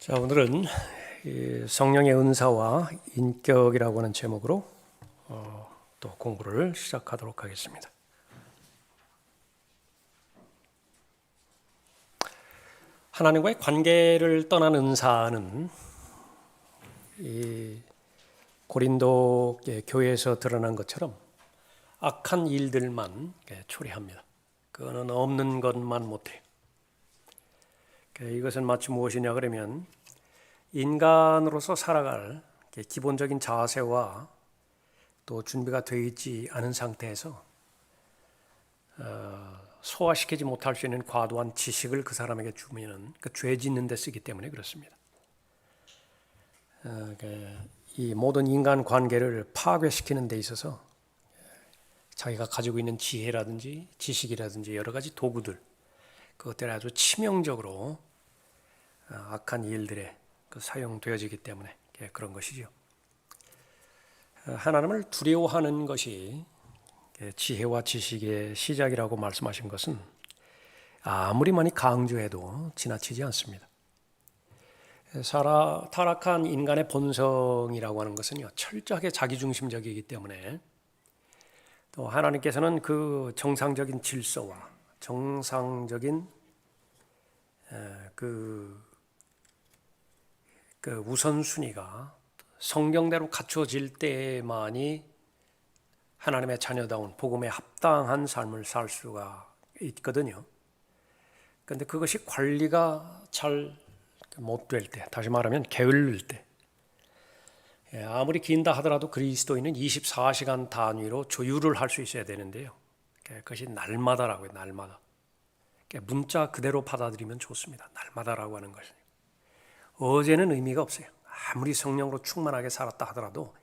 자, 오늘은 이 성령의 은사와 인격이라고 하는 제목으로 또 공부를 시작하도록 하겠습니다. 하나님과의 관계를 떠난 은사는 이 고린도 교회에서 드러난 것처럼 악한 일들만 초래합니다. 그거는 없는 것만 못해요. 이것은 마치 무엇이냐 그러면 인간으로서 살아갈 기본적인 자세와 또 준비가 되어 있지 않은 상태에서 소화시키지 못할 수 있는 과도한 지식을 그 사람에게 주면 그 죄 짓는 데 쓰기 때문에 그렇습니다. 이 모든 인간 관계를 파괴시키는 데 있어서 자기가 가지고 있는 지혜라든지 지식이라든지 여러 가지 도구들, 그것들이 아주 치명적으로 악한 일들에 사용되어지기 때문에 그런 것이죠. 하나님을 두려워하는 것이 지혜와 지식의 시작이라고 말씀하신 것은 아무리 많이 강조해도 지나치지 않습니다. 타락한 인간의 본성이라고 하는 것은요, 철저하게 자기중심적이기 때문에 또 하나님께서는 그 정상적인 질서와 정상적인 그 우선순위가 성경대로 갖춰질 때만이 하나님의 자녀다운 복음에 합당한 삶을 살 수가 있거든요. 그런데 그것이 관리가 잘 못 될 때, 다시 말하면 게을릴 때, 아무리 긴다 하더라도 그리스도인은 24시간 단위로 조율을 할 수 있어야 되는데요. 그것이 날마다라고요, 날마다. 문자 그대로 받아들이면 좋습니다. 날마다라고 하는 것은. 어제는 의미가 없어요. 아무리 성령으로 충만하게 살았다 하더라도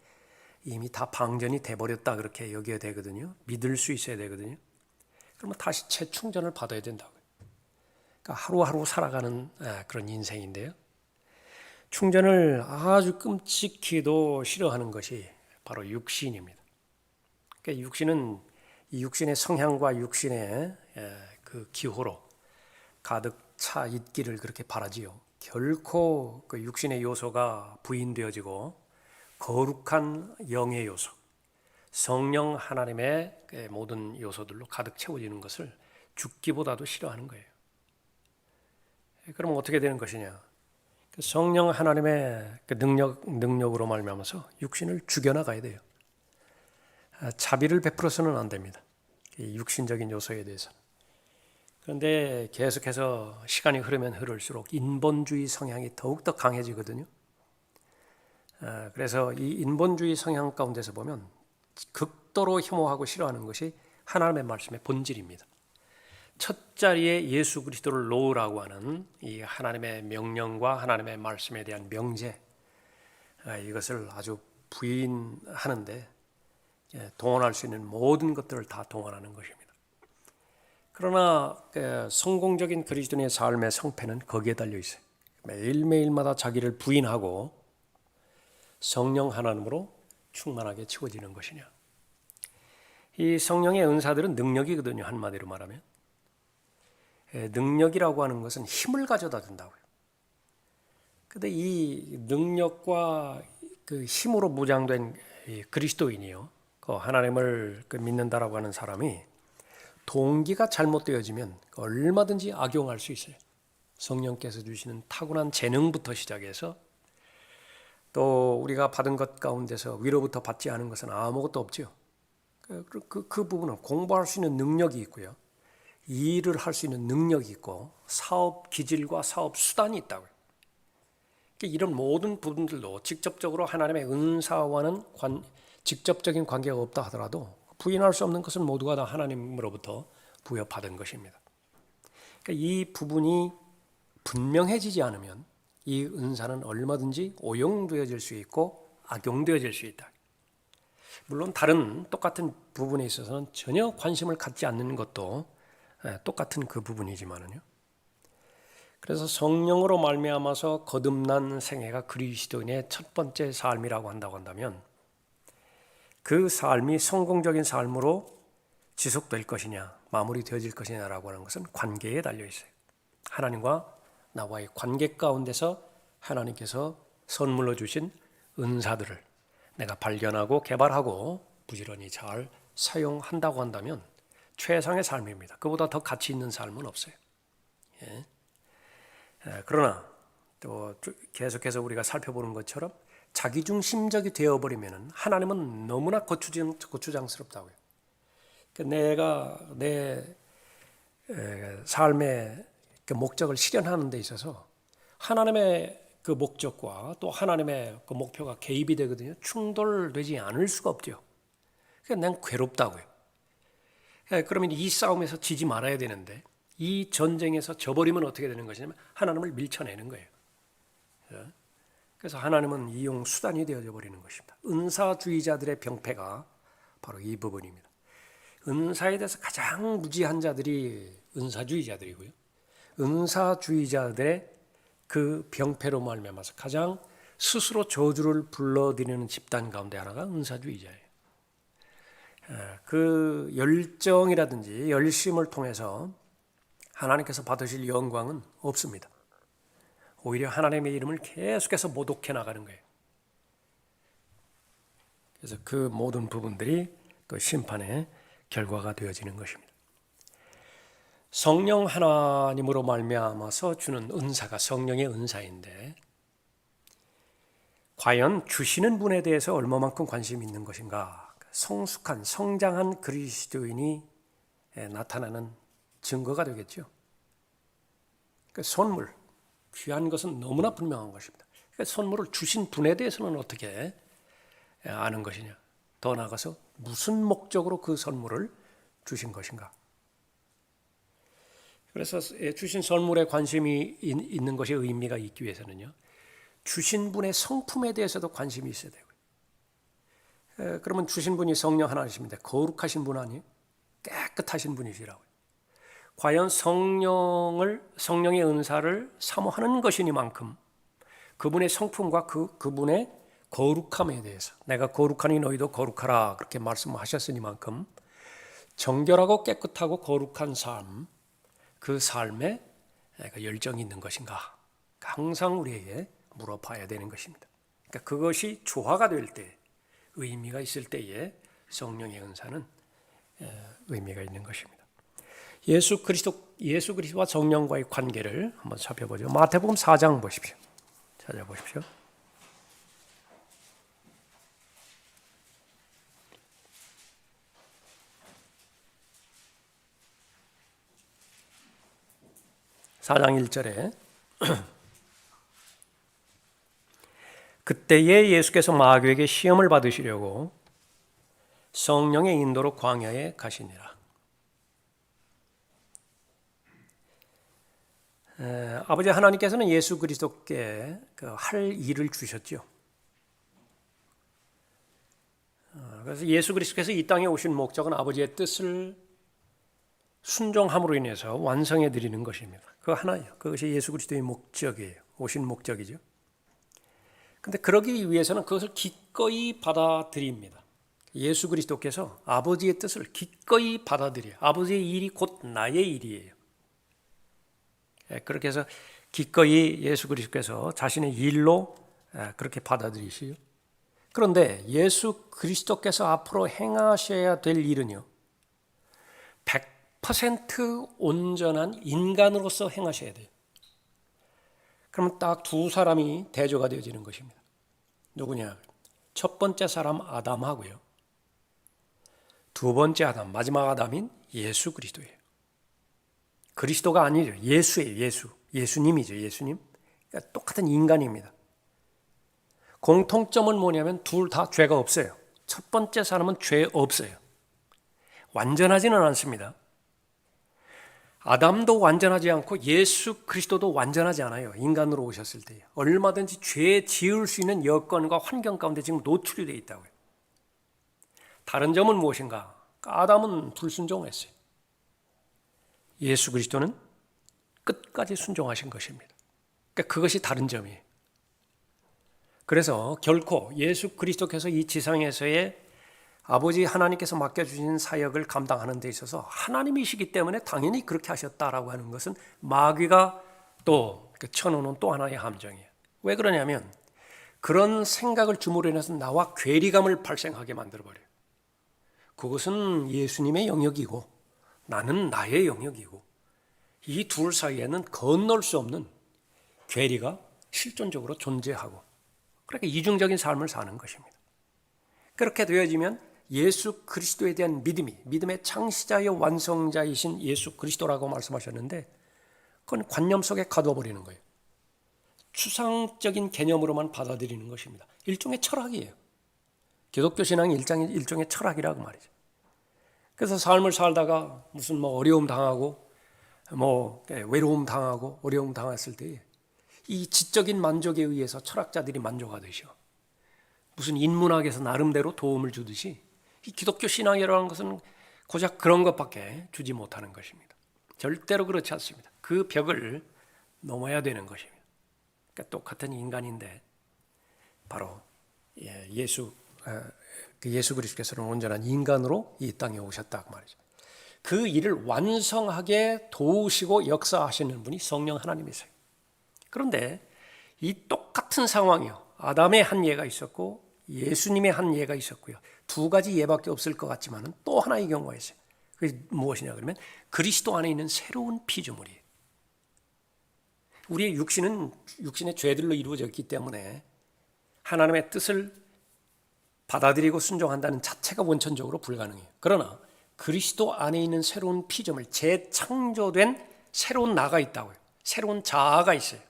이미 다 방전이 돼버렸다 그렇게 여겨야 되거든요. 믿을 수 있어야 되거든요. 그러면 다시 재충전을 받아야 된다고요. 그러니까 하루하루 살아가는 그런 인생인데요. 충전을 아주 끔찍히도 싫어하는 것이 바로 육신입니다. 그러니까 육신은 이 육신의 성향과 육신의 그 기호로 가득 차 있기를 그렇게 바라지요. 결코 그 육신의 요소가 부인되어지고 거룩한 영의 요소, 성령 하나님의 모든 요소들로 가득 채워지는 것을 죽기보다도 싫어하는 거예요. 그럼 어떻게 되는 것이냐? 성령 하나님의 그 능력으로 말미암아서 육신을 죽여나가야 돼요. 자비를 베풀어서는 안 됩니다. 육신적인 요소에 대해서. 그런데 계속해서 시간이 흐르면 흐를수록 인본주의 성향이 더욱더 강해지거든요. 그래서 이 인본주의 성향 가운데서 보면 극도로 혐오하고 싫어하는 것이 하나님의 말씀의 본질입니다. 첫 자리에 예수 그리스도를 놓으라고 하는 이 하나님의 명령과 하나님의 말씀에 대한 명제, 이것을 아주 부인하는데 동원할 수 있는 모든 것들을 다 동원하는 것입니다. 그러나 성공적인 그리스도인의 삶의 성패는 거기에 달려 있어요. 매일매일마다 자기를 부인하고 성령 하나님으로 충만하게 채워지는 것이냐. 이 성령의 은사들은 능력이거든요. 한마디로 말하면. 능력이라고 하는 것은 힘을 가져다 준다고요. 그런데 이 능력과 그 힘으로 무장된 그리스도인이요, 그 하나님을 믿는다라고 하는 사람이 동기가 잘못되어지면 얼마든지 악용할 수 있어요. 성령께서 주시는 타고난 재능부터 시작해서 또 우리가 받은 것 가운데서 위로부터 받지 않은 것은 아무것도 없죠. 그 부분은 공부할 수 있는 능력이 있고요. 일을 할 수 있는 능력이 있고 사업 기질과 사업 수단이 있다고요. 이런 모든 부분들도 직접적으로 하나님의 은사와는 직접적인 관계가 없다 하더라도 부인할 수 없는 것은 모두가 다 하나님으로부터 부여받은 것입니다. 그러니까 이 부분이 분명해지지 않으면 이 은사는 얼마든지 오용되어질 수 있고 악용되어질 수 있다. 물론 다른 똑같은 부분에 있어서는 전혀 관심을 갖지 않는 것도 똑같은 그 부분이지만은요. 그래서 성령으로 말미암아서 거듭난 생애가 그리스도인의 첫 번째 삶이라고 한다면 그 삶이 성공적인 삶으로 지속될 것이냐, 마무리되어질 것이냐라고 하는 것은 관계에 달려 있어요. 하나님과 나와의 관계 가운데서 하나님께서 선물로 주신 은사들을 내가 발견하고 개발하고 부지런히 잘 사용한다고 한다면 최상의 삶입니다. 그보다 더 가치 있는 삶은 없어요. 예. 그러나 또 계속해서 우리가 살펴보는 것처럼 자기중심적이 되어버리면 하나님은 너무나 고추장스럽다고요. 내가 내 삶의 그 목적을 실현하는 데 있어서 하나님의 그 목적과 또 하나님의 그 목표가 개입이 되거든요. 충돌되지 않을 수가 없죠. 그러니까 난 괴롭다고요. 그러면 이 싸움에서 지지 말아야 되는데 이 전쟁에서 져버리면 어떻게 되는 것이냐면 하나님을 밀쳐내는 거예요. 그래서 하나님은 이용 수단이 되어져 버리는 것입니다. 은사주의자들의 병폐가 바로 이 부분입니다. 은사에 대해서 가장 무지한 자들이 은사주의자들이고요. 은사주의자들의 그 병폐로 말미암아서 가장 스스로 저주를 불러들이는 집단 가운데 하나가 은사주의자예요. 그 열정이라든지 열심을 통해서 하나님께서 받으실 영광은 없습니다. 오히려 하나님의 이름을 계속해서 모독해 나가는 거예요. 그래서 그 모든 부분들이 그 심판의 결과가 되어지는 것입니다. 성령 하나님으로 말미암아서 주는 은사가 성령의 은사인데 과연 주시는 분에 대해서 얼마만큼 관심이 있는 것인가? 성숙한 성장한 그리스도인이 나타나는 증거가 되겠죠. 그 선물, 귀한 것은 너무나 분명한 것입니다. 그러니까 선물을 주신 분에 대해서는 어떻게 아는 것이냐? 더 나아가서 무슨 목적으로 그 선물을 주신 것인가? 그래서 주신 선물에 관심이 있는 것이 의미가 있기 위해서는요. 주신 분의 성품에 대해서도 관심이 있어야 되고요. 그러면 주신 분이 성령 하나님이신데 거룩하신 분 아니에요? 깨끗하신 분이시라고요. 과연 성령의 은사를 사모하는 것이니만큼 그분의 성품과 그분의 거룩함에 대해서 내가 거룩하니 너희도 거룩하라 그렇게 말씀하셨으니만큼 정결하고 깨끗하고 거룩한 삶, 그 삶에 열정이 있는 것인가 항상 우리에게 물어봐야 되는 것입니다. 그러니까 그것이 조화가 될 때, 의미가 있을 때에 성령의 은사는 의미가 있는 것입니다. 예수 그리스도와 성령과의 관계를 한번 살펴보죠. 마태복음 4장 보십시오. 찾아보십시오. (4장 1절에) 그때에 예수께서 마귀에게 시험을 받으시려고 성령의 인도로 광야에 가시니라. 아버지 하나님께서는 예수 그리스도께 할 일을 주셨죠. 그래서 예수 그리스도께서 이 땅에 오신 목적은 아버지의 뜻을 순종함으로 인해서 완성해 드리는 것입니다. 그거 하나예요. 그것이 예수 그리스도의 목적이에요. 오신 목적이죠. 근데 그러기 위해서는 그것을 기꺼이 받아들입니다. 예수 그리스도께서 아버지의 뜻을 기꺼이 받아들여요. 아버지의 일이 곧 나의 일이에요. 그렇게 해서 기꺼이 예수 그리스도께서 자신의 일로 그렇게 받아들이시요. 그런데 예수 그리스도께서 앞으로 행하셔야 될 일은요. 100% 온전한 인간으로서 행하셔야 돼요. 그러면 딱 두 사람이 대조가 되어지는 것입니다. 누구냐? 첫 번째 사람 아담하고요. 두 번째 아담, 마지막 아담인 예수 그리스도예요. 그리스도가 아니죠. 예수예요. 예수님이죠. 예수님. 그러니까 똑같은 인간입니다. 공통점은 뭐냐면 둘 다 죄가 없어요. 첫 번째 사람은 죄 없어요. 완전하지는 않습니다. 아담도 완전하지 않고 예수 그리스도도 완전하지 않아요. 인간으로 오셨을 때 얼마든지 죄 지을 수 있는 여건과 환경 가운데 지금 노출이 되어 있다고요. 다른 점은 무엇인가? 아담은 불순종했어요. 예수 그리스도는 끝까지 순종하신 것입니다. 그러니까 그것이 다른 점이에요. 그래서 결코 예수 그리스도께서 이 지상에서의 아버지 하나님께서 맡겨주신 사역을 감당하는 데 있어서 하나님이시기 때문에 당연히 그렇게 하셨다라고 하는 것은 마귀가 또 쳐놓는 또 하나의 함정이에요. 왜 그러냐면 그런 생각을 주므로 인해서 나와 괴리감을 발생하게 만들어버려요. 그것은 예수님의 영역이고 나는 나의 영역이고 이 둘 사이에는 건널 수 없는 괴리가 실존적으로 존재하고 그렇게 이중적인 삶을 사는 것입니다. 그렇게 되어지면 예수 그리스도에 대한 믿음의 창시자여 완성자이신 예수 그리스도라고 말씀하셨는데 그건 관념 속에 가둬버리는 거예요. 추상적인 개념으로만 받아들이는 것입니다. 일종의 철학이에요. 기독교 신앙이 일종의 철학이라고 말이죠. 그래서 삶을 살다가 무슨 어려움 당하고 외로움 당하고 어려움 당했을 때 이 지적인 만족에 의해서 철학자들이 만족하듯이요. 무슨 인문학에서 나름대로 도움을 주듯이 이 기독교 신앙이라는 것은 고작 그런 것밖에 주지 못하는 것입니다. 절대로 그렇지 않습니다. 그 벽을 넘어야 되는 것입니다. 그러니까 똑같은 인간인데 바로 예수 그리스도께서는 온전한 인간으로 이 땅에 오셨다고 말이죠. 그 일을 완성하게 도우시고 역사하시는 분이 성령 하나님이세요. 그런데 이 똑같은 상황이요. 아담의 한 예가 있었고 예수님의 한 예가 있었고요. 두 가지 예밖에 없을 것 같지만 또 하나의 경우가 있어요. 그게 무엇이냐 그러면 그리스도 안에 있는 새로운 피조물이에요. 우리의 육신의 죄들로 이루어졌기 때문에 하나님의 뜻을 받아들이고 순종한다는 자체가 원천적으로 불가능해요. 그러나 그리스도 안에 있는 새로운 피조물, 재창조된 새로운 나가 있다고요. 새로운 자아가 있어요.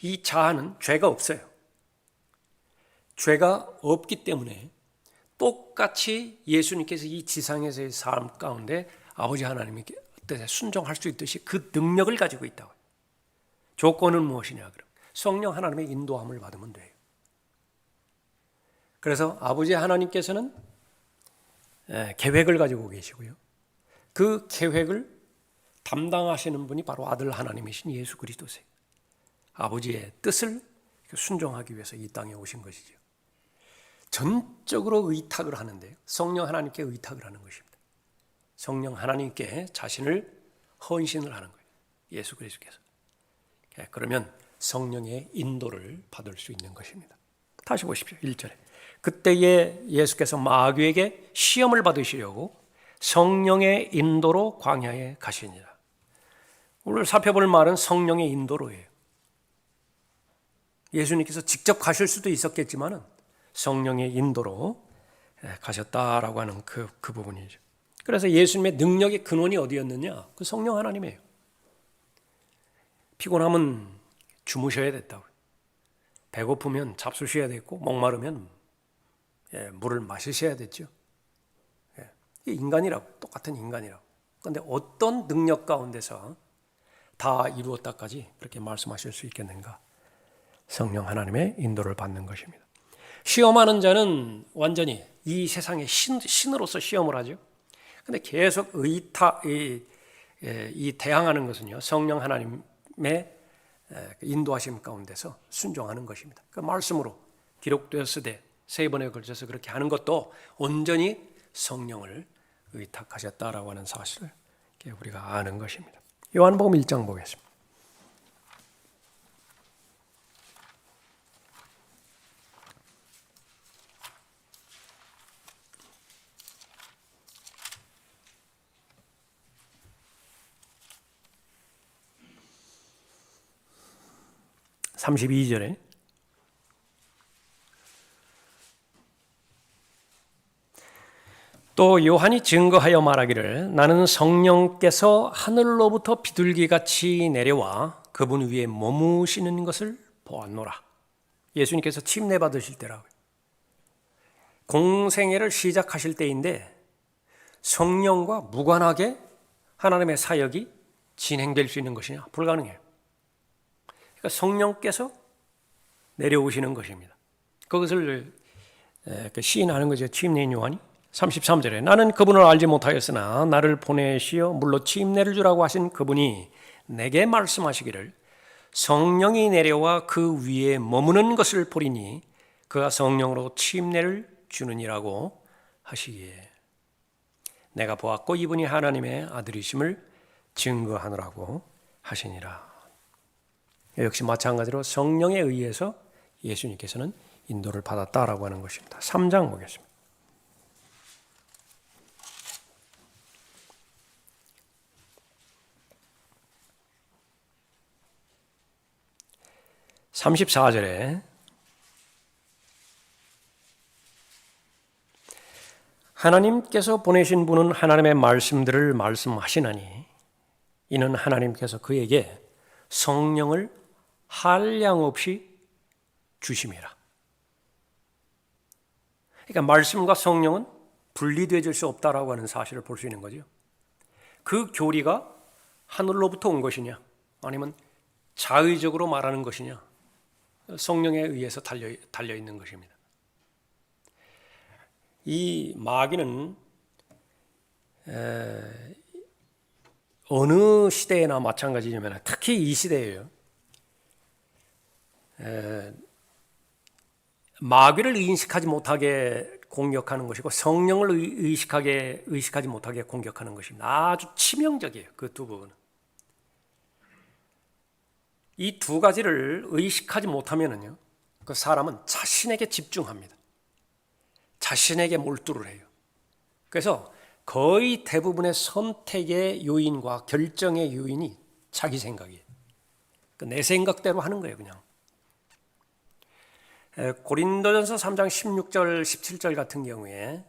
이 자아는 죄가 없어요. 죄가 없기 때문에 똑같이 예수님께서 이 지상에서의 삶 가운데 아버지 하나님의 뜻에 순종할 수 있듯이 그 능력을 가지고 있다고. 조건은 무엇이냐 그럼 성령 하나님의 인도함을 받으면 돼요. 그래서 아버지 하나님께서는 계획을 가지고 계시고요. 그 계획을 담당하시는 분이 바로 아들 하나님이신 예수 그리스도세요. 아버지의 뜻을 순종하기 위해서 이 땅에 오신 것이죠. 전적으로 의탁을 하는데요. 성령 하나님께 의탁을 하는 것입니다. 성령 하나님께 자신을 헌신을 하는 거예요. 예수 그리스도께서. 그러면 성령의 인도를 받을 수 있는 것입니다. 다시 보십시오. 1절에. 그때에 예수께서 마귀에게 시험을 받으시려고 성령의 인도로 광야에 가시니라. 오늘 살펴볼 말은 성령의 인도로예요. 예수님께서 직접 가실 수도 있었겠지만 성령의 인도로 가셨다라고 하는 그 부분이죠. 그래서 예수님의 능력의 근원이 어디였느냐? 그 성령 하나님이에요. 피곤하면 주무셔야 됐다고요. 배고프면 잡수셔야 됐고 목마르면 물을 마시셔야 됐죠. 인간이라고, 똑같은 인간이라고. 그런데 어떤 능력 가운데서 다 이루었다까지 그렇게 말씀하실 수 있겠는가? 성령 하나님의 인도를 받는 것입니다. 시험하는 자는 완전히 이 세상의 신으로서 시험을 하죠. 그런데 계속 대항하는 것은요, 성령 하나님의 인도하심 가운데서 순종하는 것입니다. 그 말씀으로 기록되었으되 세 번에 걸쳐서 그렇게 하는 것도 온전히 성령을 의탁하셨다라고 하는 사실을 우리가 아는 것입니다. 요한복음 1장 보겠습니다. (32절에) 또 요한이 증거하여 말하기를 나는 성령께서 하늘로부터 비둘기같이 내려와 그분 위에 머무시는 것을 보았노라. 예수님께서 침례 받으실 때라고요. 공생애를 시작하실 때인데 성령과 무관하게 하나님의 사역이 진행될 수 있는 것이냐? 불가능해요. 그러니까 성령께서 내려오시는 것입니다. 그것을 시인하는 거죠. 침례인 요한이 33절에 나는 그분을 알지 못하였으나 나를 보내시어 물로 침례를 주라고 하신 그분이 내게 말씀하시기를 성령이 내려와 그 위에 머무는 것을 보리니 그가 성령으로 침례를 주느니라고 하시기에 내가 보았고 이분이 하나님의 아들이심을 증거하노라고 하시니라. 역시 마찬가지로 성령에 의해서 예수님께서는 인도를 받았다라고 하는 것입니다. 3장 보겠습니다. (34절에) 하나님께서 보내신 분은 하나님의 말씀들을 말씀하시나니 이는 하나님께서 그에게 성령을 한량 없이 주심이라. 그러니까 말씀과 성령은 분리되어질 수 없다라고 하는 사실을 볼 수 있는 거죠. 그 교리가 하늘로부터 온 것이냐 아니면 자의적으로 말하는 것이냐, 성령에 의해서 달려 있는 것입니다. 이 마귀는 어느 시대에나 마찬가지지만 특히 이 시대에요. 마귀를 인식하지 못하게 공격하는 것이고 성령을 의식하지 못하게 공격하는 것입니다. 아주 치명적이에요. 그 두 부분은. 이 두 가지를 의식하지 못하면은요, 그 사람은 자신에게 집중합니다. 자신에게 몰두를 해요. 그래서 거의 대부분의 선택의 요인과 결정의 요인이 자기 생각이에요. 내 생각대로 하는 거예요, 그냥. 고린도전서 3장 16절, 17절 같은 경우에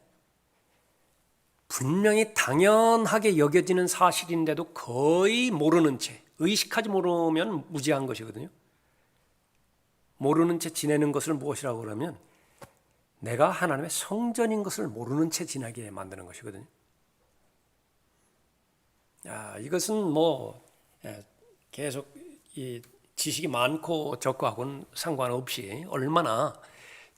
분명히 당연하게 여겨지는 사실인데도 거의 모르는 채, 의식하지 모르면 무지한 것이거든요. 모르는 채 지내는 것을 무엇이라고 그러면 내가 하나님의 성전인 것을 모르는 채 지나게 만드는 것이거든요. 이것은 계속 이 지식이 많고 적고하고는 상관없이 얼마나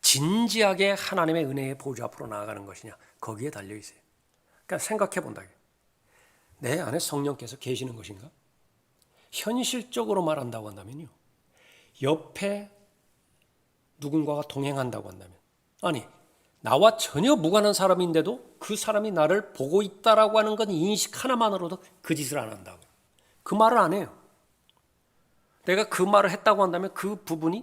진지하게 하나님의 은혜의 보좌 앞으로 나아가는 것이냐, 거기에 달려 있어요. 그러니까 생각해 본다. 내 안에 성령께서 계시는 것인가? 현실적으로 말한다고 한다면요, 옆에 누군가가 동행한다고 한다면, 아니 나와 전혀 무관한 사람인데도 그 사람이 나를 보고 있다라고 하는 건 인식 하나만으로도 그 짓을 안 한다고. 그 말을 안 해요. 내가 그 말을 했다고 한다면 그 부분이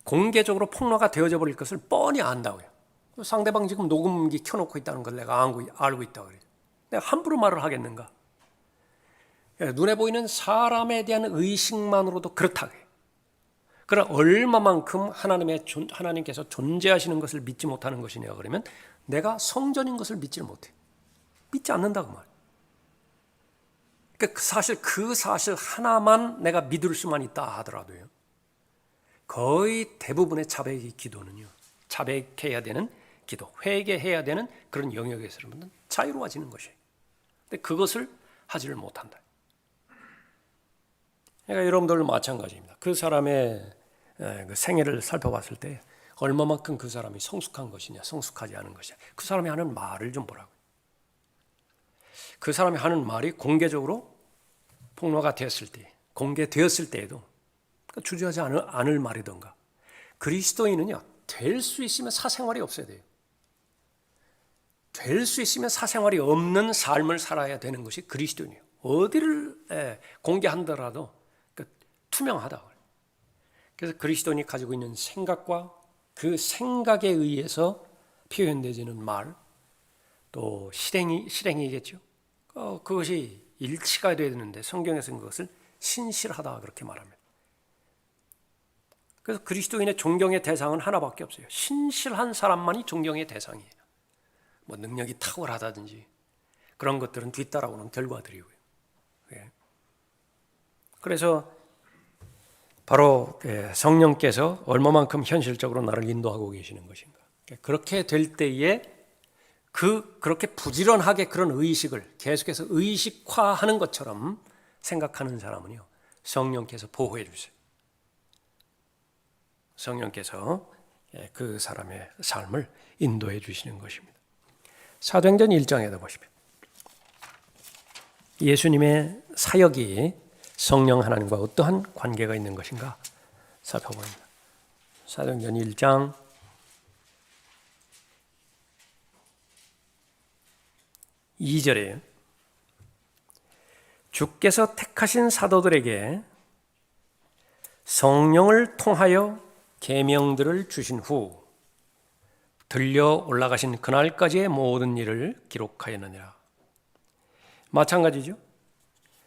공개적으로 폭로가 되어져 버릴 것을 뻔히 안다고요. 상대방 지금 녹음기 켜놓고 있다는 걸 내가 알고 있다고 그래요. 내가 함부로 말을 하겠는가? 눈에 보이는 사람에 대한 의식만으로도 그렇다고 해요. 그러나 얼마만큼 하나님께서 존재하시는 것을 믿지 못하는 것이냐 그러면 내가 성전인 것을 믿지를 못해. 믿지 않는다고 말이에요. 그러니까 그 사실 하나만 내가 믿을 수만 있다 하더라도요, 거의 대부분의 자백의 기도는요, 자백해야 되는 기도, 회개해야 되는 그런 영역에서는 자유로워지는 것이에요. 근데 그것을 하지를 못한다. 그러니까 여러분들 마찬가지입니다. 그 사람의 그 생애를 살펴봤을 때 얼마만큼 그 사람이 성숙한 것이냐, 성숙하지 않은 것이냐, 그 사람이 하는 말을 좀 보라고요. 그 사람이 하는 말이 공개적으로 폭로가 됐을 때, 공개되었을 때에도 주저하지 않을 말이던가. 그리스도인은요, 될 수 있으면 사생활이 없어야 돼요. 될 수 있으면 사생활이 없는 삶을 살아야 되는 것이 그리스도인이에요. 어디를 공개한다라도 투명하다. 그래서 그리스도인이 가지고 있는 생각과 그 생각에 의해서 표현되지는 말, 또 실행이겠죠. 그것이 일치가 되어야 되는데 성경에서는 그것을 신실하다 그렇게 말합니다. 그래서 그리스도인의 존경의 대상은 하나밖에 없어요. 신실한 사람만이 존경의 대상이에요. 능력이 탁월하다든지 그런 것들은 뒤따라오는 결과들이고요. 그래서 바로 성령께서 얼마만큼 현실적으로 나를 인도하고 계시는 것인가. 그렇게 될 때에 그렇게 부지런하게 그런 의식을 계속해서 의식화하는 것처럼 생각하는 사람은요, 성령께서 보호해 주세요. 성령께서 그 사람의 삶을 인도해 주시는 것입니다. 사도행전 1장에도 보시면 예수님의 사역이 성령 하나님과 어떠한 관계가 있는 것인가 살펴봅니다. 사도행전 1장 2절에 주께서 택하신 사도들에게 성령을 통하여 계명들을 주신 후 들려 올라가신 그날까지의 모든 일을 기록하였느니라. 마찬가지죠.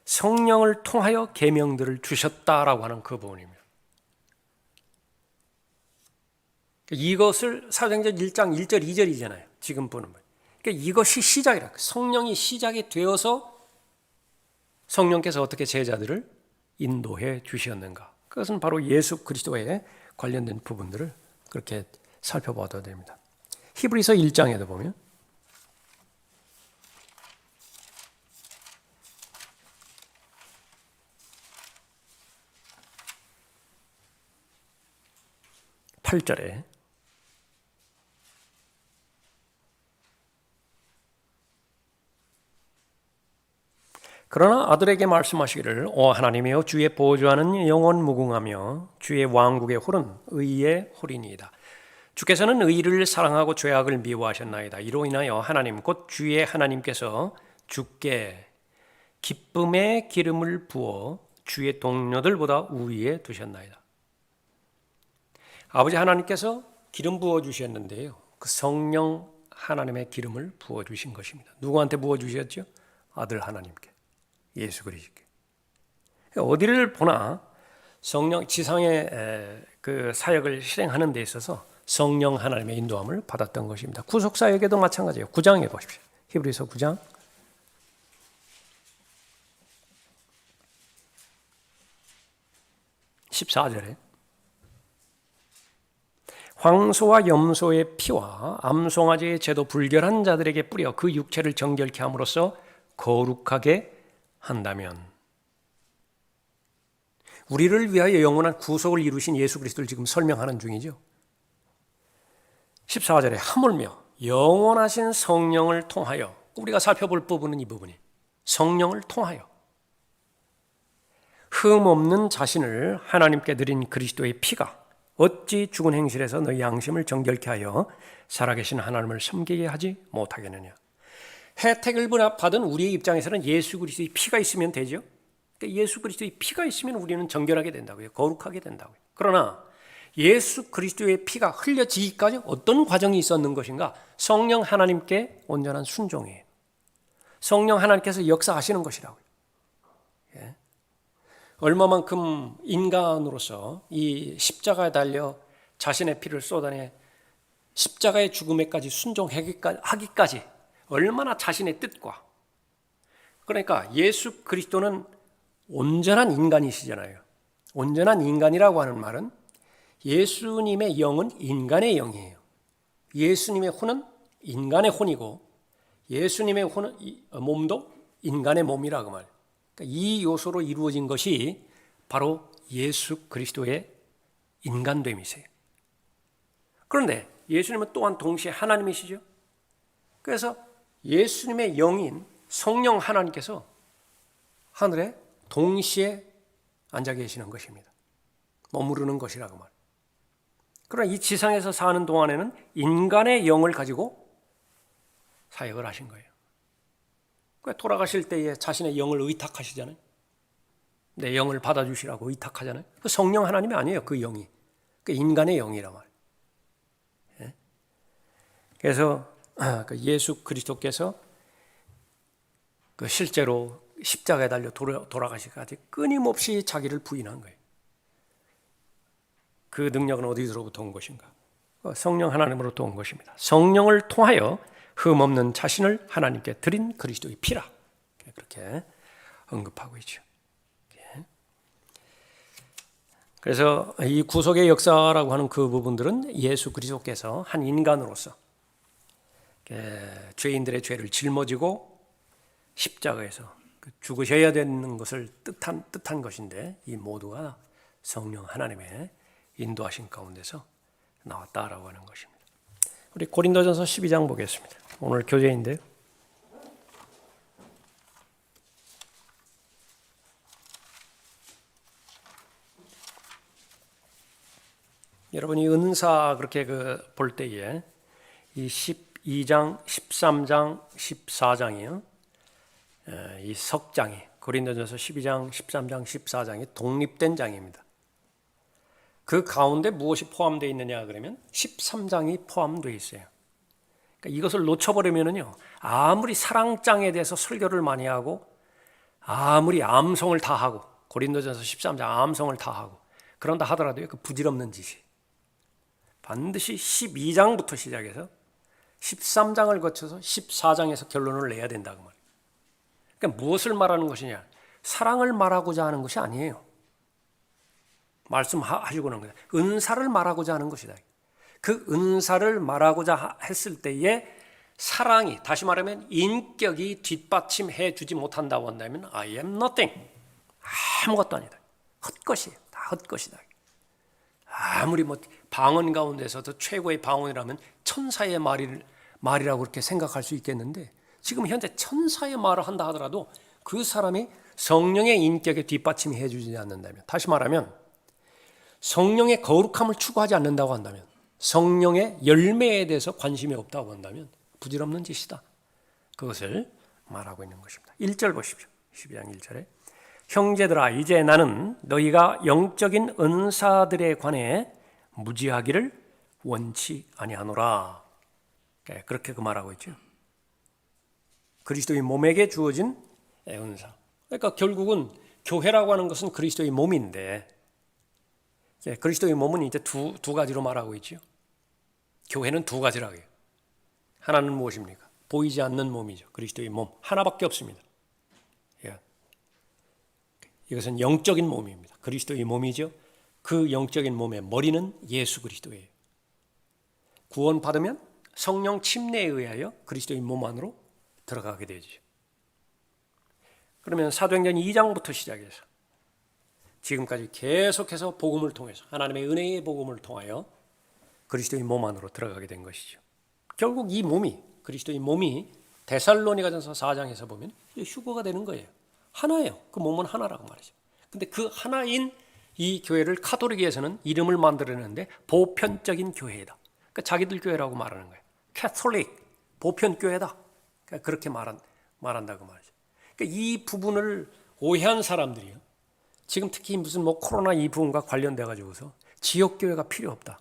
성령을 통하여 계명들을 주셨다라고 하는 그 부분입니다. 이것을 사도행전 1장 1절 2절이잖아요. 지금 보는 거. 그러니까 이것이 시작이라. 성령이 시작이 되어서 성령께서 어떻게 제자들을 인도해 주셨는가. 그것은 바로 예수 그리스도에 관련된 부분들을 그렇게 살펴봐도 됩니다. 히브리서 1장에도 보면 (8절에) 그러나 아들에게 말씀하시기를 오 하나님이여 주의 보좌는 영원 무궁하며 주의 왕국의 홀은 의의 홀이니이다. 주께서는 의를 사랑하고 죄악을 미워하셨나이다. 이로 인하여 하나님 곧 주의 하나님께서 주께 기쁨의 기름을 부어 주의 동료들보다 우위에 두셨나이다. 아버지 하나님께서 기름 부어 주셨는데요. 그 성령 하나님의 기름을 부어 주신 것입니다. 누구한테 부어 주셨죠? 아들 하나님께, 예수 그리스도께. 어디를 보나 성령 지상의 그 사역을 실행하는 데 있어서 성령 하나님의 인도함을 받았던 것입니다. 구속 사역에도 마찬가지예요. 9장에 보십시오. 히브리서 9장 14절에 황소와 염소의 피와 암송아지의 제도 불결한 자들에게 뿌려 그 육체를 정결케 함으로써 거룩하게 한다면 우리를 위하여 영원한 구속을 이루신 예수 그리스도를 지금 설명하는 중이죠. 14절에 하물며 영원하신 성령을 통하여 우리가 살펴볼 부분은 이 부분이 성령을 통하여 흠 없는 자신을 하나님께 드린 그리스도의 피가 어찌 죽은 행실에서 너희 양심을 정결케 하여 살아계신 하나님을 섬기게 하지 못하겠느냐. 혜택을 받은 우리의 입장에서는 예수 그리스도의 피가 있으면 되죠. 그러니까 예수 그리스도의 피가 있으면 우리는 정결하게 된다고요. 거룩하게 된다고요. 그러나 예수 그리스도의 피가 흘려지기까지 어떤 과정이 있었는 것인가? 성령 하나님께 온전한 순종이에요. 성령 하나님께서 역사하시는 것이라고요. 예. 얼마만큼 인간으로서 이 십자가에 달려 자신의 피를 쏟아내 십자가의 죽음에까지 순종하기까지 얼마나 자신의 뜻과 그러니까 예수 그리스도는 온전한 인간이시잖아요. 온전한 인간이라고 하는 말은 예수님의 영은 인간의 영이에요. 예수님의 혼은 인간의 혼이고 예수님의 몸도 인간의 몸이라고 말해요. 그러니까 이 요소로 이루어진 것이 바로 예수 그리스도의 인간됨이세요. 그런데 예수님은 또한 동시에 하나님이시죠. 그래서 예수님의 영인 성령 하나님께서 하늘에 동시에 앉아 계시는 것입니다. 머무르는 것이라고 말해요. 그러나 이 지상에서 사는 동안에는 인간의 영을 가지고 사역을 하신 거예요. 돌아가실 때에 자신의 영을 의탁하시잖아요. 내 영을 받아주시라고 의탁하잖아요. 그 성령 하나님이 아니에요. 그 영이. 그 인간의 영이란 말이에요. 예? 그래서 예수 그리스도께서 그 실제로 십자가에 달려 돌아가시기까지 끊임없이 자기를 부인한 거예요. 그 능력은 어디서부터 온 것인가? 성령 하나님으로부터 온 것입니다. 성령을 통하여 흠없는 자신을 하나님께 드린 그리스도의 피라. 그렇게 언급하고 있죠. 그래서 이 구속의 역사라고 하는 그 부분들은 예수 그리스도께서 한 인간으로서 죄인들의 죄를 짊어지고 십자가에서 죽으셔야 되는 것을 뜻한 것인데 이 모두가 성령 하나님의 인도하신 가운데서 나왔다라고 하는 것입니다. 우리 고린도전서 12장 보겠습니다. 오늘 교재인데요. 여러분이 은사 그렇게 볼 때에 이 12장, 13장, 14장이요. 이 석장이 고린도전서 12장, 13장, 14장이 독립된 장입니다. 그 가운데 무엇이 포함되어 있느냐 그러면 13장이 포함되어 있어요. 그러니까 이것을 놓쳐버리면요, 아무리 사랑장에 대해서 설교를 많이 하고 아무리 암송을 다 하고 고린도전서 13장 암송을 다 하고 그런다 하더라도 그 부질없는 짓이 반드시 12장부터 시작해서 13장을 거쳐서 14장에서 결론을 내야 된다고 말이에요. 그러니까 무엇을 말하는 것이냐? 사랑을 말하고자 하는 것이 아니에요. 말씀하시고는 거예요. 은사를 말하고자 하는 것이다. 그 은사를 말하고자 했을 때에 사랑이, 다시 말하면 인격이 뒷받침해 주지 못한다고 한다면 I am nothing. 아무것도 아니다. 헛것이에요. 다 헛것이다. 아무리 방언 가운데서도 최고의 방언이라면 천사의 말이라고 그렇게 생각할 수 있겠는데, 지금 현재 천사의 말을 한다 하더라도 그 사람이 성령의 인격에 뒷받침이 해주지 않는다면, 다시 말하면 성령의 거룩함을 추구하지 않는다고 한다면, 성령의 열매에 대해서 관심이 없다고 한다면 부질없는 짓이다. 그것을 말하고 있는 것입니다. 1절 보십시오. 12장 1절에 형제들아 이제 나는 너희가 영적인 은사들에 관해 무지하기를 원치 아니하노라. 그렇게 그 말하고 있죠. 그리스도의 몸에게 주어진 은사. 그러니까 결국은 교회라고 하는 것은 그리스도의 몸인데, 그리스도의 몸은 이제 두 가지로 말하고 있죠. 교회는 두 가지라고 해요. 하나는 무엇입니까? 보이지 않는 몸이죠. 그리스도의 몸 하나밖에 없습니다. 이것은 영적인 몸입니다. 그리스도의 몸이죠. 그 영적인 몸의 머리는 예수 그리스도예요. 구원받으면 성령 침례에 의하여 그리스도의 몸 안으로 들어가게 되죠. 그러면 사도행전 2장부터 시작해서 지금까지 계속해서 복음을 통해서 하나님의 은혜의 복음을 통하여 그리스도의 몸 안으로 들어가게 된 것이죠. 결국 이 몸이, 그리스도의 몸이 데살로니가전서 4장에서 보면 휴거가 되는 거예요. 하나예요. 그 몸은 하나라고 말이죠. 근데 그 하나인 이 교회를 카톨릭에서는 이름을 만들어내는데 보편적인 교회이다. 그러니까 자기들 교회라고 말하는 거예요. 캐톨릭, 보편교회다. 그러니까 그렇게 말한다고 말이죠. 그러니까 이 부분을 오해한 사람들이요, 지금 특히 무슨 코로나 이 부분과 관련돼 가지고서 지역교회가 필요 없다,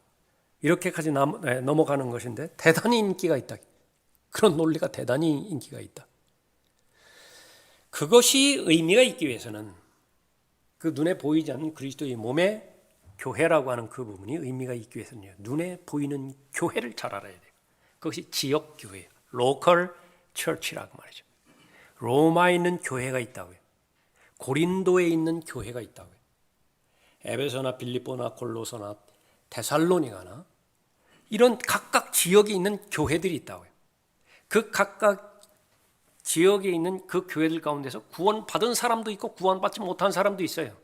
이렇게까지 넘어가는 것인데 대단히 인기가 있다. 그런 논리가 대단히 인기가 있다. 그것이 의미가 있기 위해서는 그 눈에 보이지 않는 그리스도의 몸의 교회라고 하는 그 부분이 의미가 있기 위해서는요, 눈에 보이는 교회를 잘 알아야 돼요. 그것이 지역교회, 로컬 처치라고 말이죠. 로마에 있는 교회가 있다고요. 고린도에 있는 교회가 있다고요. 에베소나 빌립보나 골로서나 데살로니가나 이런 각각 지역에 있는 교회들이 있다고요. 그 각각 지역에 있는 그 교회들 가운데서 구원받은 사람도 있고 구원받지 못한 사람도 있어요.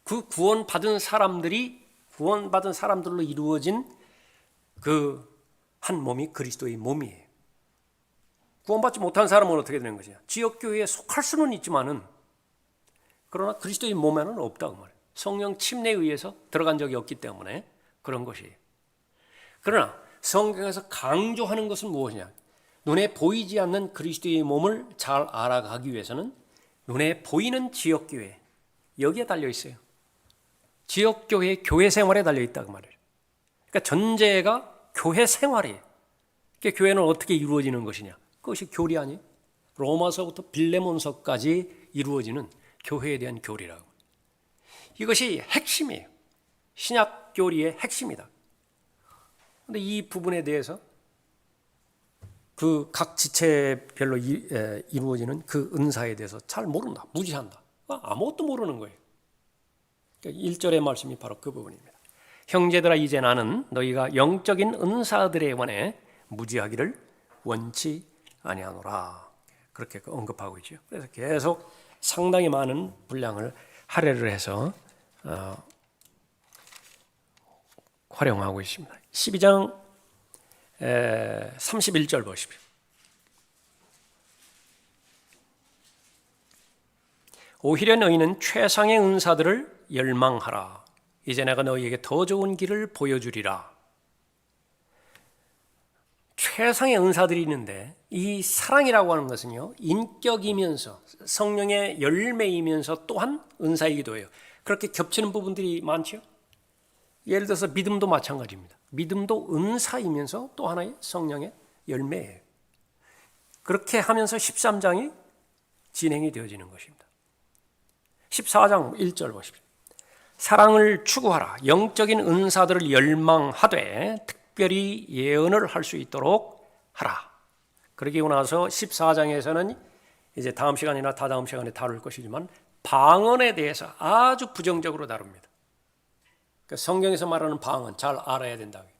그 구원받은 사람들로 이루어진 그 한 몸이 그리스도의 몸이에요. 구원받지 못한 사람은 어떻게 되는 것이냐? 지역교회에 속할 수는 있지만은, 그러나 그리스도의 몸에는 없다고 말해요. 성령 침례에 의해서 들어간 적이 없기 때문에 그런 것이에요. 그러나 성경에서 강조하는 것은 무엇이냐? 눈에 보이지 않는 그리스도의 몸을 잘 알아가기 위해서는 눈에 보이는 지역교회, 여기에 달려 있어요. 지역교회, 교회 생활에 달려 있다고 말해요. 그러니까 전제가 교회 생활이에요. 그러니까 교회는 어떻게 이루어지는 것이냐? 그것이 교리 아니에요? 로마서부터 빌레몬서까지 이루어지는 교회에 대한 교리라고. 이것이 핵심이에요. 신약 교리의 핵심이다. 그런데 이 부분에 대해서 그 각 지체별로 이루어지는 그 은사에 대해서 잘 모른다, 무지한다, 아무것도 모르는 거예요. 그러니까 1절의 말씀이 바로 그 부분입니다. 형제들아 이제 나는 너희가 영적인 은사들에 관해 무지하기를 원치 아니하노라. 그렇게 언급하고 있죠. 그래서 계속 상당히 많은 분량을 할애를 해서 활용하고 있습니다. 12장 31절 보십시오. 오히려 너희는 최상의 은사들을 열망하라. 이제 내가 너희에게 더 좋은 길을 보여주리라. 최상의 은사들이 있는데 이 사랑이라고 하는 것은요, 인격이면서 성령의 열매이면서 또한 은사이기도 해요. 그렇게 겹치는 부분들이 많죠. 예를 들어서 믿음도 마찬가지입니다. 믿음도 은사이면서 또 하나의 성령의 열매예요. 그렇게 하면서 13장이 진행이 되어지는 것입니다. 14장 1절 보십시오. 사랑을 추구하라. 영적인 은사들을 열망하되 특별히 예언을 할 수 있도록 하라. 그러고 나서 14장에서는 이제 다음 시간이나 다다음 시간에 다룰 것이지만 방언에 대해서 아주 부정적으로 다룹니다. 그러니까 성경에서 말하는 방언 잘 알아야 된다고요.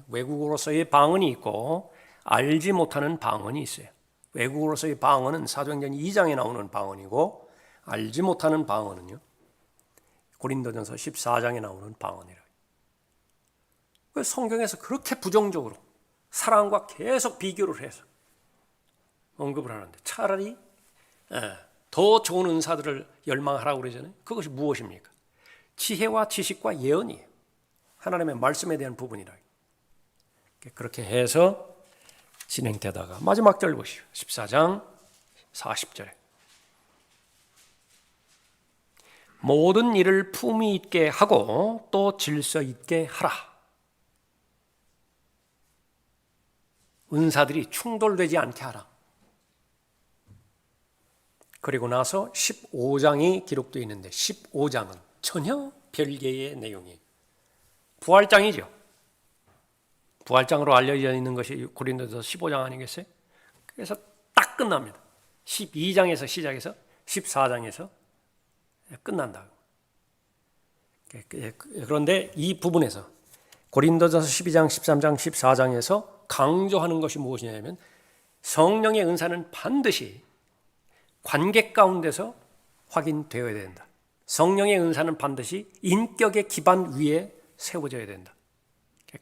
외국어로서의 방언이 있고 알지 못하는 방언이 있어요. 외국어로서의 방언은 사도행전 2장에 나오는 방언이고 알지 못하는 방언은요, 고린도전서 14장에 나오는 방언이라고요. 성경에서 그렇게 부정적으로 사랑과 계속 비교를 해서 언급을 하는데 차라리 더 좋은 은사들을 열망하라고 그러잖아요. 그것이 무엇입니까? 지혜와 지식과 예언이에요. 하나님의 말씀에 대한 부분이라. 그렇게 해서 진행되다가 마지막 절 보시오. 14장 40절에 모든 일을 품위 있게 하고 또 질서 있게 하라. 은사들이 충돌되지 않게 하라. 그리고 나서 15장이 기록되어 있는데 15장은 전혀 별개의 내용이에요. 부활장이죠. 부활장으로 알려져 있는 것이 고린도서 15장 아니겠어요? 그래서 딱 끝납니다. 12장에서 시작해서 14장에서 끝난다. 그런데 이 부분에서 고린도전서 12장, 13장, 14장에서 강조하는 것이 무엇이냐면 성령의 은사는 반드시 관계 가운데서 확인되어야 된다. 성령의 은사는 반드시 인격의 기반 위에 세워져야 된다.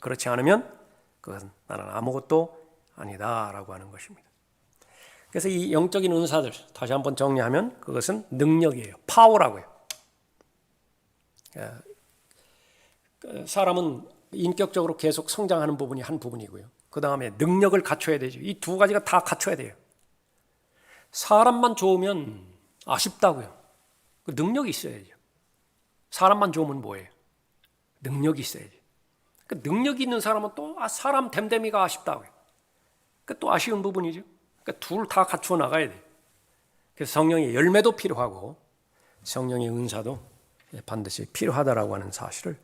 그렇지 않으면 그것은 나는 아무것도 아니다라고 하는 것입니다. 그래서 이 영적인 은사들 다시 한번 정리하면 그것은 능력이에요. 파워라고요. 사람은 인격적으로 계속 성장하는 부분이 한 부분이고요. 그 다음에 능력을 갖춰야 되죠. 이 두 가지가 다 갖춰야 돼요. 사람만 좋으면 아쉽다고요. 그 능력이 있어야죠. 사람만 좋으면 뭐예요? 능력이 있어야죠. 그 능력이 있는 사람은 또 사람 됨됨이가 아쉽다고요. 그 또 아쉬운 부분이죠. 그러니까 둘 다 갖추어 나가야 돼요. 그래서 성령의 열매도 필요하고 성령의 은사도 반드시 필요하다라고 하는 사실을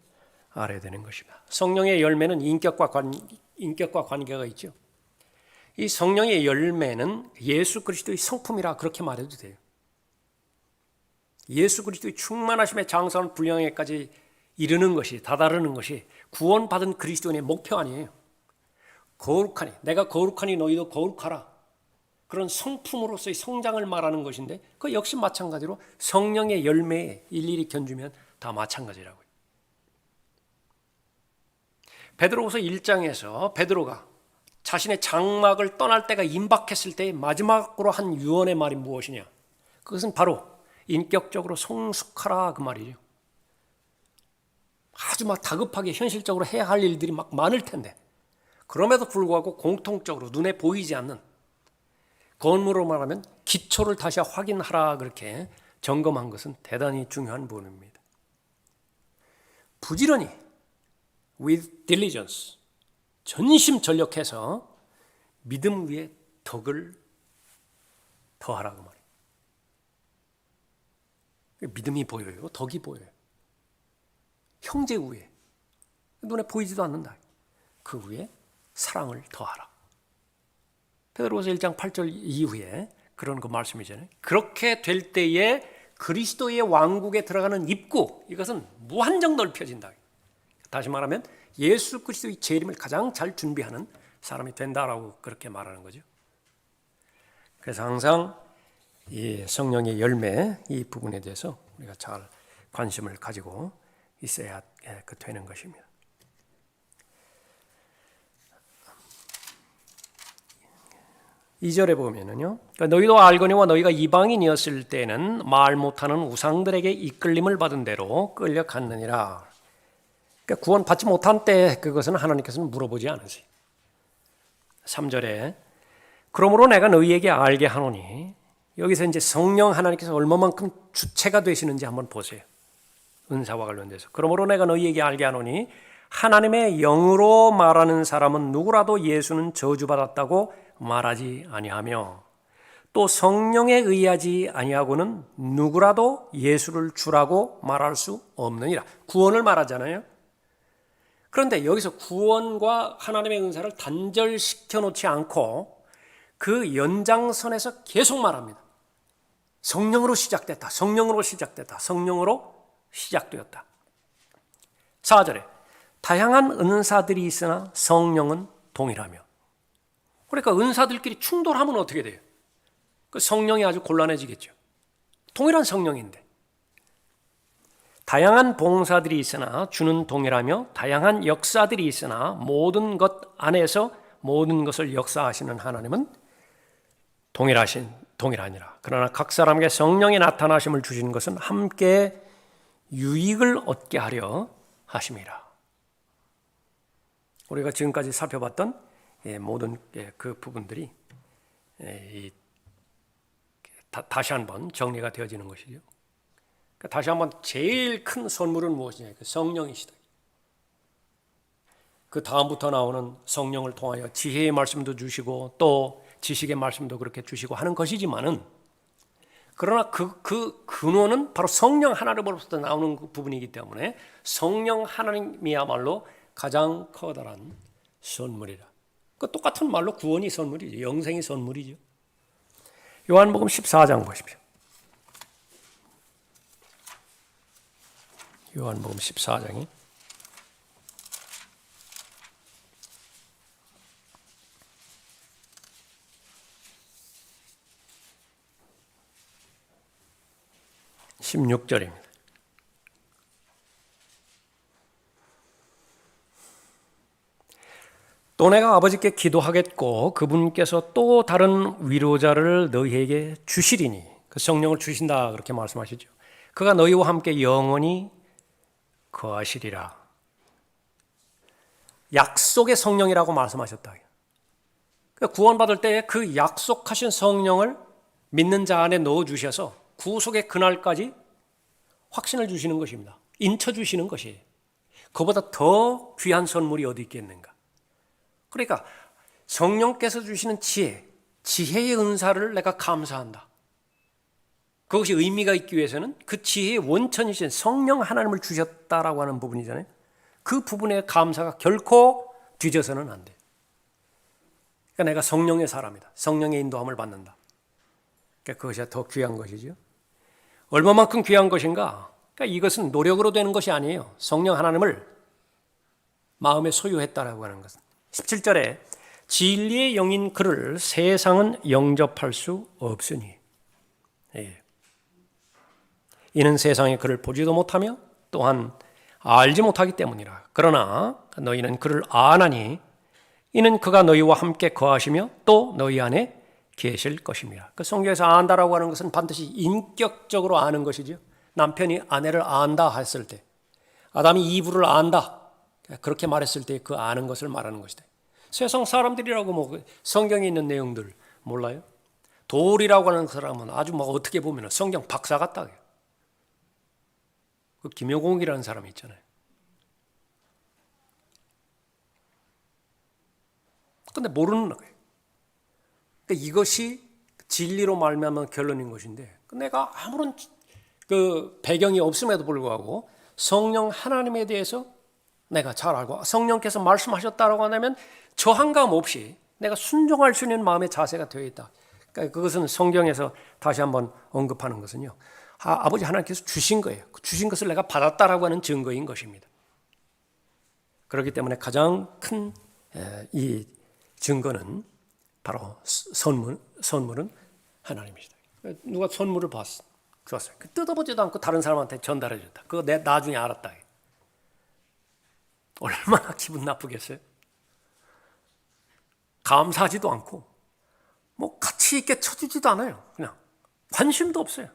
알아야 되는 것입니다. 성령의 열매는 인격과 관계가 있죠. 이 성령의 열매는 예수 그리스도의 성품이라 그렇게 말해도 돼요. 예수 그리스도의 충만하심의 장성한 분량에까지 이르는 것이, 다다르는 것이 구원받은 그리스도인의 목표 아니에요. 거룩하니, 내가 거룩하니 너희도 거룩하라. 그런 성품으로서의 성장을 말하는 것인데 그 역시 마찬가지로 성령의 열매에 일일이 견주면 다 마찬가지라고요. 베드로후서 1장에서 베드로가 자신의 장막을 떠날 때가 임박했을 때 마지막으로 한 유언의 말이 무엇이냐? 그것은 바로 인격적으로 성숙하라 그 말이죠. 아주 막 다급하게 현실적으로 해야 할 일들이 막 많을 텐데 그럼에도 불구하고 공통적으로 눈에 보이지 않는 건물로 말하면 기초를 다시 확인하라 그렇게 점검한 것은 대단히 중요한 부분입니다. 부지런히 with diligence 전심전력해서 믿음 위에 덕을 더하라고 말이에요. 믿음이 보여요. 덕이 보여요. 형제 위에 눈에 보이지도 않는다. 그 위에 사랑을 더하라. 베드로후서 1장 8절 이후에 그런 그 말씀이잖아요. 그렇게 될 때에 그리스도의 왕국에 들어가는 입구 이것은 무한정 넓혀진다. 다시 말하면 예수 그리스도의 재림을 가장 잘 준비하는 사람이 된다라고 그렇게 말하는 거죠. 그래서 항상 이 성령의 열매 이 부분에 대해서 우리가 잘 관심을 가지고 있어야 되는 것입니다. 이 절에 보면은요, 너희도 알거니와 너희가 이방인이었을 때는 말 못하는 우상들에게 이끌림을 받은 대로 끌려갔느니라. 그러니까 구원 받지 못한 때 그것은 하나님께서는 물어보지 않으세요. 3절에 그러므로 내가 너희에게 알게 하노니 여기서 이제 성령 하나님께서 얼마만큼 주체가 되시는지 한번 보세요. 은사와 관련돼서. 그러므로 내가 너희에게 알게 하노니 하나님의 영으로 말하는 사람은 누구라도 예수는 저주받았다고 말하지 아니하며 또 성령에 의하지 아니하고는 누구라도 예수를 주라고 말할 수 없느니라. 구원을 말하잖아요. 그런데 여기서 구원과 하나님의 은사를 단절시켜 놓지 않고 그 연장선에서 계속 말합니다. 성령으로 시작됐다. 성령으로 시작됐다. 성령으로 시작되었다. 4절에 다양한 은사들이 있으나 성령은 동일하며. 그러니까 은사들끼리 충돌하면 어떻게 돼요? 그 성령이 아주 곤란해지겠죠. 동일한 성령인데. 다양한 봉사들이 있으나 주는 동일하며 다양한 역사들이 있으나 모든 것 안에서 모든 것을 역사하시는 하나님은 동일하니라. 그러나 각 사람에게 성령의 나타나심을 주시는 것은 함께 유익을 얻게 하려 하심이라. 우리가 지금까지 살펴봤던 모든 그 부분들이 다시 한번 정리가 되어지는 것이죠. 다시 한번 제일 큰 선물은 무엇이냐? 성령이시다. 그 다음부터 나오는 성령을 통하여 지혜의 말씀도 주시고 또 지식의 말씀도 그렇게 주시고 하는 것이지만은 그러나 그 근원은 바로 성령 하나님으로부터 나오는 그 부분이기 때문에 성령 하나님이야말로 가장 커다란 선물이라. 그 똑같은 말로 구원이 선물이죠. 영생이 선물이죠. 요한복음 14장 보십시오. 요한복음 14장이 16절입니다. 또 내가 아버지께 기도하겠고 그분께서 또 다른 위로자를 너희에게 주시리니, 그 성령을 주신다 그렇게 말씀하시죠. 그가 너희와 함께 영원히 거하시리라. 약속의 성령이라고 말씀하셨다. 구원받을 때 그 약속하신 성령을 믿는 자 안에 넣어주셔서 구속의 그날까지 확신을 주시는 것입니다. 인쳐주시는 것이에요. 그보다 더 귀한 선물이 어디 있겠는가. 그러니까 성령께서 주시는 지혜의 은사를 내가 감사한다. 그것이 의미가 있기 위해서는 그 지혜의 원천이신 성령 하나님을 주셨다라고 하는 부분이잖아요. 그 부분의 감사가 결코 뒤져서는 안 돼. 그러니까 내가 성령의 사람이다. 성령의 인도함을 받는다. 그러니까 그것이 더 귀한 것이죠. 얼마만큼 귀한 것인가? 그러니까 이것은 노력으로 되는 것이 아니에요. 성령 하나님을 마음에 소유했다라고 하는 것은. 17절에 진리의 영인 그를 세상은 영접할 수 없으니 이는 세상에 그를 보지도 못하며 또한 알지 못하기 때문이라. 그러나 너희는 그를 아나니 이는 그가 너희와 함께 거하시며 또 너희 안에 계실 것입니다. 그 성경에서 안다라고 하는 것은 반드시 인격적으로 아는 것이죠. 남편이 아내를 안다 했을 때, 아담이 이브를 안다 그렇게 말했을 때 그 아는 것을 말하는 것이다. 세상 사람들이라고 뭐 성경에 있는 내용들 몰라요? 돌이라고 하는 사람은 아주 뭐 어떻게 보면 성경 박사 같다. 그 김효공이라는 사람이 있잖아요. 근데 모르는 거예요. 그러니까 이것이 진리로 말미암은 결론인 것인데, 내가 아무런 그 배경이 없음에도 불구하고 성령 하나님에 대해서 내가 잘 알고 성령께서 말씀하셨다라고 하면 저항감 없이 내가 순종할 수 있는 마음의 자세가 되어 있다. 그러니까 그것은 성경에서 다시 한번 언급하는 것은요, 아버지 하나님께서 주신 거예요. 주신 것을 내가 받았다라고 하는 증거인 것입니다. 그렇기 때문에 가장 큰 이 증거는 바로 선물은 하나님이시다. 누가 선물을 줬어요. 뜯어보지도 않고 다른 사람한테 전달해 줬다. 그거 내가 나중에 알았다. 얼마나 기분 나쁘겠어요? 감사하지도 않고 뭐 가치 있게 쳐주지도 않아요. 그냥 관심도 없어요.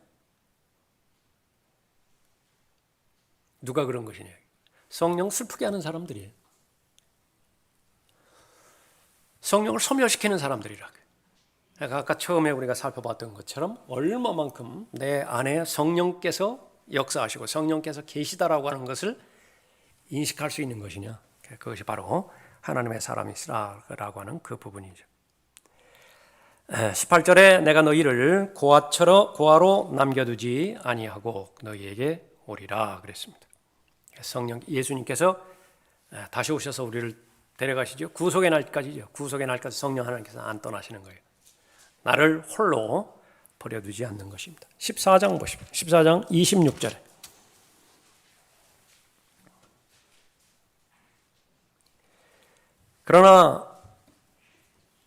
누가 그런 것이냐? 성령 슬프게 하는 사람들이에요. 성령을 소멸시키는 사람들이라. 아까 처음에 우리가 살펴봤던 것처럼 얼마만큼 내 안에 성령께서 역사하시고 성령께서 계시다라고 하는 것을 인식할 수 있는 것이냐? 그것이 바로 하나님의 사람이시라고 하는 그 부분이죠. 18절에 내가 너희를 고아로 남겨두지 아니하고 너희에게 오리라 그랬습니다. 성령 예수님께서 다시 오셔서 우리를 데려가시죠. 구속의 날까지죠. 구속의 날까지 성령 하나님께서 안 떠나시는 거예요. 나를 홀로 버려두지 않는 것입니다. 14장 보십시오. 14장 26절에 그러나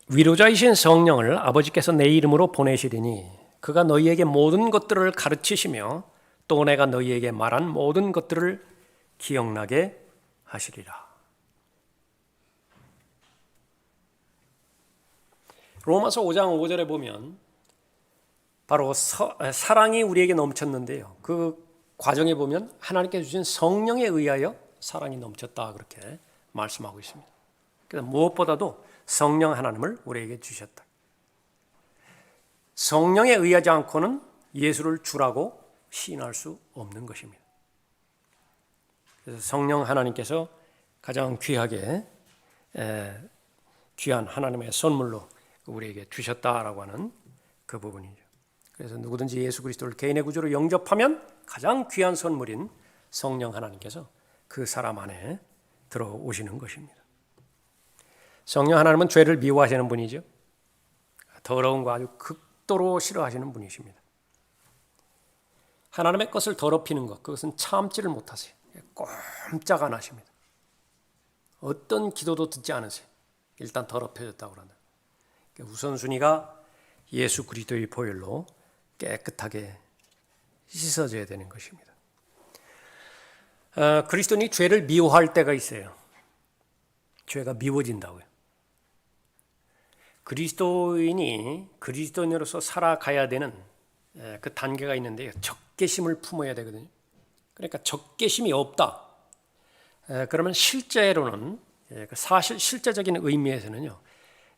위로자이신 성령을 아버지께서 내 이름으로 보내시리니 그가 너희에게 모든 것들을 가르치시며 또 내가 너희에게 말한 모든 것들을 기억나게 하시리라. 로마서 5장 5절에 보면 바로 사랑이 우리에게 넘쳤는데요. 그 과정에 보면 하나님께 주신 성령에 의하여 사랑이 넘쳤다 그렇게 말씀하고 있습니다. 그래서 무엇보다도 성령 하나님을 우리에게 주셨다. 성령에 의하지 않고는 예수를 주라고 시인할 수 없는 것입니다. 그래서 성령 하나님께서 가장 귀한 하나님의 선물로 우리에게 주셨다라고 하는 그 부분이죠. 그래서 누구든지 예수 그리스도를 개인의 구주로 영접하면 가장 귀한 선물인 성령 하나님께서 그 사람 안에 들어오시는 것입니다. 성령 하나님은 죄를 미워하시는 분이죠. 더러운 거 아주 극도로 싫어하시는 분이십니다. 하나님의 것을 더럽히는 것, 그것은 참지를 못하세요. 꼼짝 안 하십니다. 어떤 기도도 듣지 않으세요. 일단 더럽혀졌다고 그런다. 우선순위가 예수 그리스도의 보혈로 깨끗하게 씻어져야 되는 것입니다. 그리스도인이 죄를 미워할 때가 있어요. 죄가 미워진다고요. 그리스도인이 그리스도인으로서 살아가야 되는 그 단계가 있는데요. 적개심을 품어야 되거든요. 그러니까 적개심이 없다. 그러면 실제로는 실제적인 의미에서는요.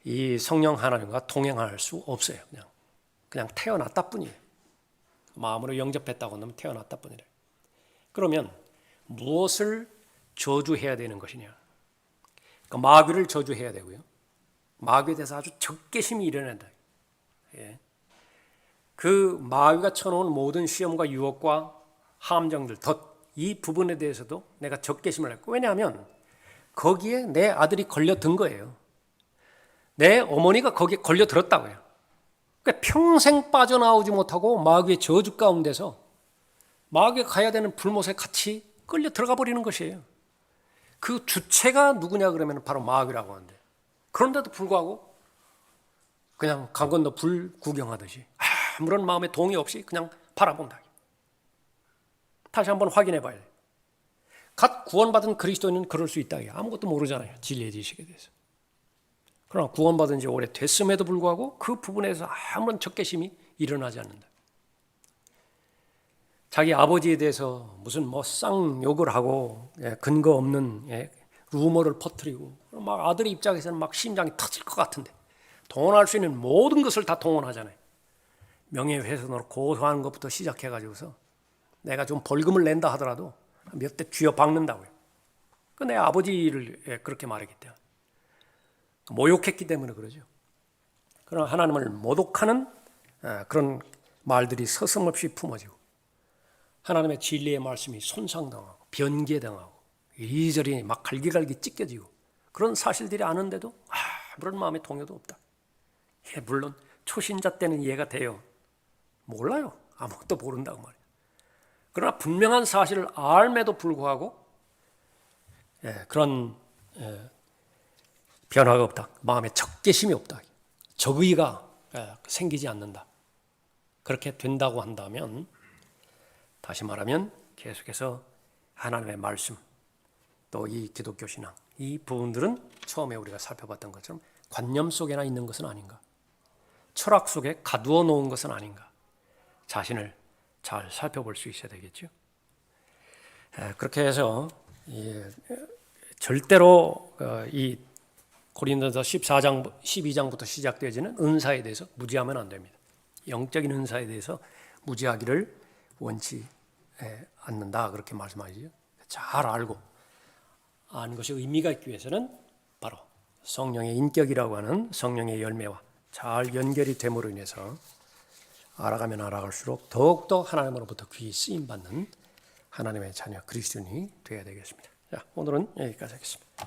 이 성령 하나님과 동행할 수 없어요. 그냥 태어났다 뿐이에요. 마음으로 영접했다고 하면 태어났다 뿐이래요. 그러면 무엇을 저주해야 되는 것이냐? 그러니까 마귀를 저주해야 되고요. 마귀에 대해서 아주 적개심이 일어난다. 예. 그 마귀가 쳐놓은 모든 시험과 유혹과 함정들, 이 부분에 대해서도 내가 적개심을 했고, 왜냐하면 거기에 내 아들이 걸려든 거예요. 내 어머니가 거기에 걸려들었다고요. 그러니까 평생 빠져나오지 못하고 마귀의 저주 가운데서 마귀가 가야 되는 불못에 같이 끌려 들어가 버리는 것이에요. 그 주체가 누구냐 그러면 바로 마귀라고 하는데, 그런데도 불구하고 그냥 강 건너 불 구경하듯이 아무런 마음의 동의 없이 그냥 바라본다. 다시 한번 확인해 봐야 돼요. 갓 구원받은 그리스도인은 그럴 수 있다. 아무것도 모르잖아요. 진리의 지식에 대해서. 그러나 구원받은 지 오래됐음에도 불구하고 그 부분에서 아무런 적개심이 일어나지 않는다. 자기 아버지에 대해서 무슨 쌍욕을 하고 근거 없는 루머를 퍼뜨리고 막 아들의 입장에서는 막 심장이 터질 것 같은데 동원할 수 있는 모든 것을 다 동원하잖아요. 명예훼손으로 고소하는 것부터 시작해가지고서 내가 좀 벌금을 낸다 하더라도 몇 대 쥐어 박는다고요. 내 아버지를 그렇게 말했기 때문에. 모욕했기 때문에 그러죠. 그러나 하나님을 모독하는 그런 말들이 서슴없이 품어지고 하나님의 진리의 말씀이 손상당하고 변개당하고 이리저리 막 갈기갈기 찢겨지고 그런 사실들이 아는데도 아무런 마음의 동요도 없다. 물론 초신자 때는 이해가 돼요. 몰라요. 아무것도 모른다고 말이에요. 그러나 분명한 사실을 알매도 불구하고 그런 변화가 없다. 마음에 적개심이 없다. 적의가 생기지 않는다. 그렇게 된다고 한다면 다시 말하면 계속해서 하나님의 말씀 또 이 기독교 신앙 이 부분들은 처음에 우리가 살펴봤던 것처럼 관념 속에나 있는 것은 아닌가. 철학 속에 가두어 놓은 것은 아닌가. 자신을 잘 살펴볼 수 있어야 되겠죠. 그렇게 해서 절대로 이 고린도서 14장, 12장부터 시작되어지는 은사에 대해서 무지하면 안 됩니다. 영적인 은사에 대해서 무지하기를 원치 않는다 그렇게 말씀하시죠. 잘 알고 아는 것이 의미가 있기 위해서는 바로 성령의 인격이라고 하는 성령의 열매와 잘 연결이 됨으로 인해서 알아가면 알아갈수록 더욱더 하나님으로부터 귀히 쓰임받는 하나님의 자녀 그리스도인이 되어야 되겠습니다. 자, 오늘은 여기까지 하겠습니다.